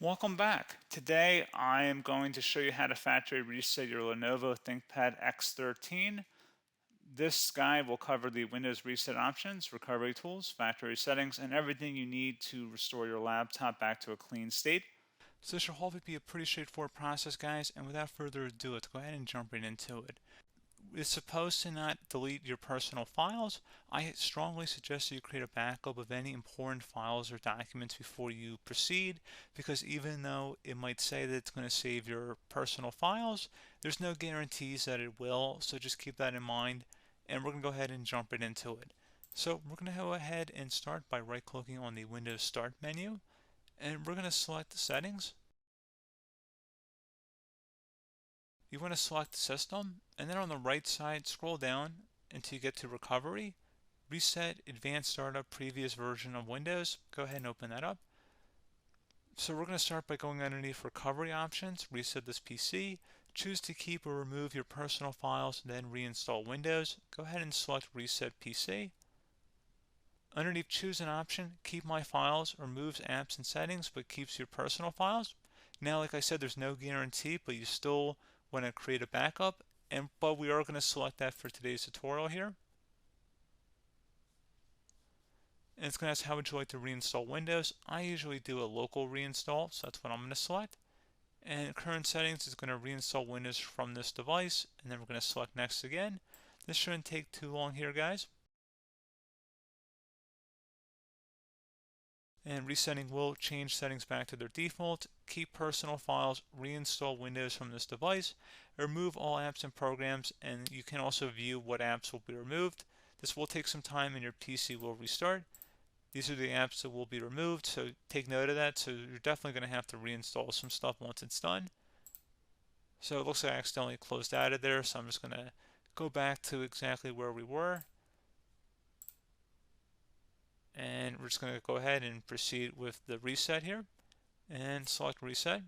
Welcome back. Today I am going to show you how to factory reset your Lenovo ThinkPad X13. This guide will cover the Windows reset options, recovery tools, factory settings, and everything you need to restore your laptop back to a clean state. So this should hopefully be a pretty straightforward process, guys, and without further ado, let's go ahead and jump right into it. It's supposed to not delete your personal files. I strongly suggest that you create a backup of any important files or documents before you proceed, because even though it might say that it's going to save your personal files, there's no guarantees that it will, so just keep that in mind, and we're going to go ahead and jump right into it. So we're going to go ahead and start by right-clicking on the Windows Start menu, and we're going to select the settings. You want to select System, and then on the right side, scroll down until you get to Recovery. Reset Advanced Startup Previous Version of Windows. Go ahead and open that up. So we're going to start by going underneath Recovery Options, reset this PC. Choose to keep or remove your personal files, then reinstall Windows. Go ahead and select Reset PC. Underneath Choose an option, Keep My Files removes apps and settings but keeps your personal files. Now, like I said, there's no guarantee, but you still want to create a backup, but we are going to select that for today's tutorial here. And it's going to ask how would you like to reinstall Windows. I usually do a local reinstall, so that's what I'm going to select. And current settings is going to reinstall Windows from this device, and then we're going to select next again. This shouldn't take too long here, guys. And resetting will change settings back to their default, keep personal files, reinstall Windows from this device, remove all apps and programs, and you can also view what apps will be removed. This will take some time and your PC will restart. These are the apps that will be removed, so take note of that. So you're definitely going to have to reinstall some stuff once it's done. So it looks like I accidentally closed out of there, so I'm just going to go back to exactly where we were. And we're just going to go ahead and proceed with the reset here and select reset.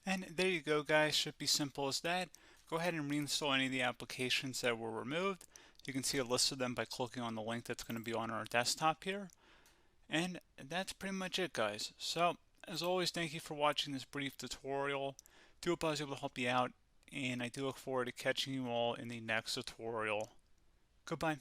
And there you go, guys. Should be simple as that. Go ahead and reinstall any of the applications that were removed. You can see a list of them by clicking on the link that's going to be on our desktop here. And that's pretty much it, guys. So, as always, thank you for watching this brief tutorial. Do hope I was able to help you out, and I do look forward to catching you all in the next tutorial. Goodbye.